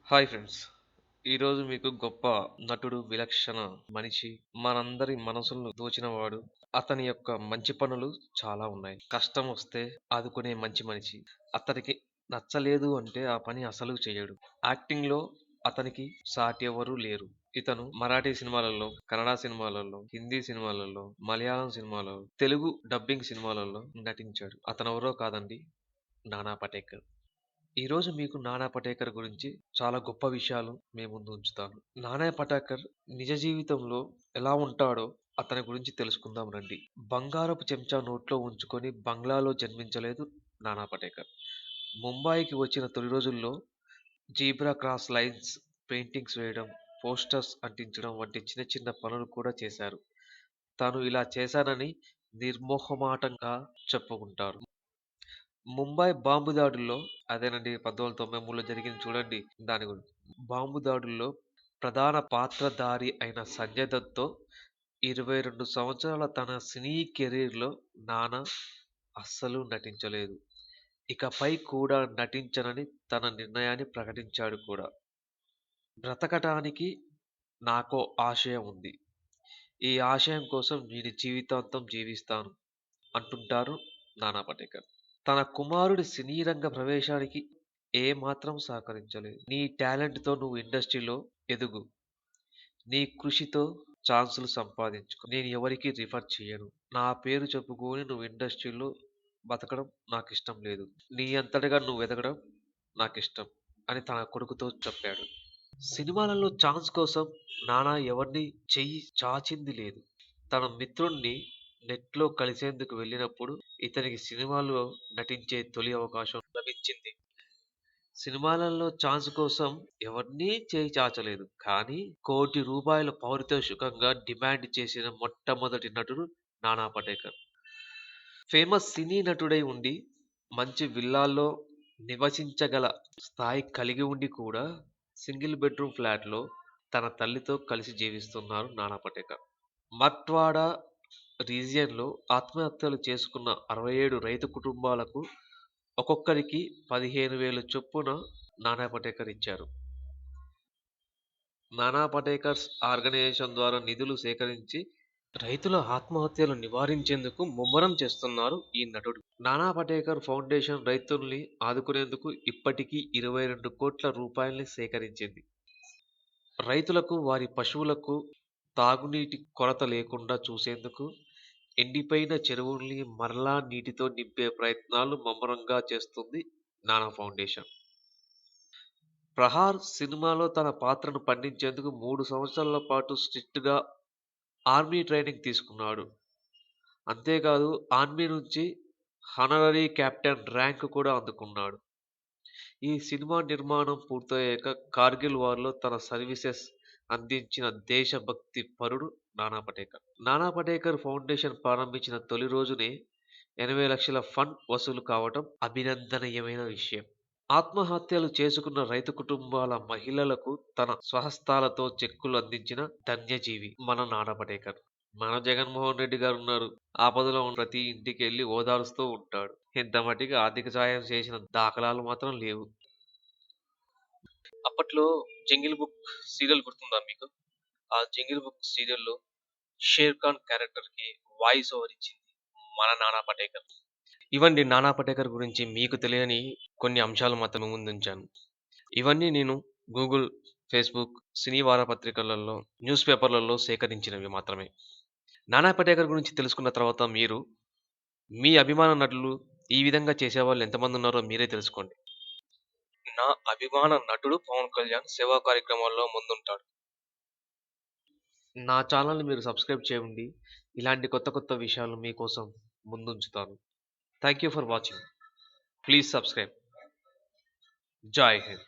Hi friends. ఈరోజు మీకు గొప్ప నటుడు, విలక్షణ మనిషి, మనందరి మనసులను దోచినవాడు. అతని యొక్క మంచి పనులు చాలా ఉన్నాయి. కష్టం వస్తే ఆదుకునే మంచి మనిషి. అతనికి నచ్చలేదు అంటే ఆ పని అసలు చేయడు. యాక్టింగ్‌లో అతనికి సాటి ఎవరు లేరు. ఇతను మరాఠీ సినిమాలలో, కన్నడ సినిమాలలో, హిందీ సినిమాలలో, మలయాళం సినిమాలలో, తెలుగు డబ్బింగ్ సినిమాలలో నటించాడు. అతనెవరో కాదండి, నానా పటేకర్. ఈరోజు మీకు నానా పటేకర్ గురించి చాలా గొప్ప విషయాలు మీ ముందు ఉంచుతాను. నానా పటేకర్ నిజ జీవితంలో ఎలా ఉంటాడో అతని గురించి తెలుసుకుందాం రండి. బంగారపు చెంచా నోట్లో ఉంచుకొని బంగ్లాలో జన్మించలేదు నానా పటేకర్. ముంబాయికి వచ్చిన తొలి రోజుల్లో జీబ్రా క్రాస్ లైన్స్ పెయింటింగ్స్ వేయడం, పోస్టర్స్ అంటించడం వంటి చిన్న చిన్న పనులు కూడా చేశారు. తాను ఇలా చేశానని నిర్మొహమాటంగా చెప్పుకుంటారు. ముంబై బాంబు దాడుల్లో అదేనండి 1993లో జరిగింది చూడండి. దాని గురించి. బాంబు దాడుల్లో ప్రధాన పాత్రధారి అయిన సంజయ్ దత్‌తో 22 సంవత్సరాల తన సినీ కెరీర్‌లో నాన్న అస్సలు నటించలేదు. ఇకపై కూడా నటించనని తన నిర్ణయాన్ని ప్రకటించాడు కూడా. బ్రతకటానికి నాకో ఆశయం ఉంది. ఈ ఆశయం కోసం నేను జీవితాంతం జీవిస్తాను అంటుంటారు నానా పటేకర్. తన కుమారుడి సినీ రంగ ప్రవేశానికి ఏమాత్రం సహకరించలేదు. నీ టాలెంట్‌తో నువ్వు ఇండస్ట్రీలో ఎదుగు. నీ కృషితో ఛాన్సులు సంపాదించుకో. నేను ఎవరికీ రిఫర్ చెయ్యను. నా పేరు చెప్పుకొని నువ్వు ఇండస్ట్రీలో బతకడం నాకిష్టం లేదు. నీ అంతటగా నువ్వు ఎదగడం నాకిష్టం అని తన కొడుకుతో చెప్పాడు. సినిమాలలో ఛాన్స్ కోసం నాన్న ఎవరిని చెయ్యి చాచింది లేదు. తన మిత్రుడిని నెట్‌లో కలిసేందుకు వెళ్ళినప్పుడు ఇతనికి సినిమాలో నటించే తొలి అవకాశం లభించింది. సినిమాలలో ఛాన్స్ కోసం ఎవరినీ చేయి చాచలేదు. కానీ ₹1,00,00,000 పారితోషికంగా డిమాండ్ చేసిన మొట్టమొదటి నటుడు నానా పటేకర్. ఫేమస్ సినీ నటుడై ఉండి, మంచి విల్లాల్లో నివసించగల స్థాయి కలిగి ఉండి కూడా సింగిల్ బెడ్‌రూమ్ ఫ్లాట్‌లో తన తల్లితో కలిసి జీవిస్తున్నారు నానా పటేకర్. మరాఠ్వాడా రీజియన్‌లో ఆత్మహత్యలు చేసుకున్న 67 రైతు కుటుంబాలకు ఒక్కొక్కరికి 15,000 చొప్పున నానా పటేకర్ ఇచ్చారు. నానా పటేకర్స్ ఆర్గనైజేషన్ ద్వారా నిధులు సేకరించి రైతుల ఆత్మహత్యలు నివారించేందుకు ముమ్మరం చేస్తున్నారు ఈ నటుడు. నానా పటేకర్ ఫౌండేషన్ రైతుల్ని ఆదుకునేందుకు ఇప్పటికీ 22 కోట్ల రూపాయల్ని సేకరించింది. రైతులకు, వారి పశువులకు తాగునీటి కొరత లేకుండా చూసేందుకు ఎండిపోయిన చెరువుల్ని మరలా నీటితో నింపే ప్రయత్నాలు ముమ్మరంగా చేస్తుంది నానా ఫౌండేషన్. 'ప్రహార్' సినిమాలో తన పాత్రను పండించేందుకు 3 సంవత్సరాల పాటు స్ట్రిక్ట్‌గా ఆర్మీ ట్రైనింగ్ తీసుకున్నాడు. అంతేకాదు ఆర్మీ నుంచి హానరరీ కెప్టెన్ ర్యాంక్ కూడా అందుకున్నాడు. ఈ సినిమా నిర్మాణం పూర్తయ్యాక కార్గిల్ వార్‌లో తన సర్వీసెస్ అందించిన దేశభక్తి పరుడు నానా పటేకర్. నానా పటేకర్ ఫౌండేషన్ ప్రారంభించిన తొలి రోజునే 80 లక్షల ఫండ్ వసూలు కావటం అభినందనీయమైన విషయం. ఆత్మహత్యలు చేసుకున్న రైతు కుటుంబాల మహిళలకు తన స్వహస్తాలతో చెక్కులు అందించిన ధన్యజీవి మన నానా పటేకర్. మన జగన్మోహన్ రెడ్డి గారున్నారు. ఆపదలో ఉన్న ప్రతి ఇంటికెళ్ళి ఓదారుస్తూ ఉంటాడు. ఇంత మట్టికి ఆర్థిక సాయం చేసిన దాఖలాలు మాత్రం లేవు. అప్పట్లో 'జంగిల్ బుక్' సీరియల్ గుర్తుందా మీకు? ఆ 'జంగిల్ బుక్' సీరియల్‌లో 'షేర్ ఖాన్' క్యారెక్టర్‌కి వాయిస్ ఓవర్ ఇచ్చింది మన నానా పటేకర్. ఇవండి నానా పటేకర్ గురించి మీకు తెలియని కొన్ని అంశాలు మాత్రం మీ ముందుంచాను. ఇవన్నీ నేను గూగుల్, ఫేస్‌బుక్, సినీ వారపత్రికలలో, న్యూస్ పేపర్‌లలో సేకరించినవి మాత్రమే. నానా పటేకర్ గురించి తెలుసుకున్న తర్వాత మీరు, మీ అభిమాన నటులు ఈ విధంగా చేసేవాళ్ళు ఎంతమందున్నారో మీరే తెలుసుకోండి. నా అభిమాన నటుడు 'పవన్ కళ్యాణ్' సేవా కార్యక్రమాల్లో ముందుంటాడు. నా ఛానెల్‌ని మీరు సబ్స్క్రైబ్ చేయండి. ఇలాంటి కొత్త కొత్త విషయాలు మీకోసం ముందుంచుతాను. Thank you for watching. Please subscribe. జై హింద్.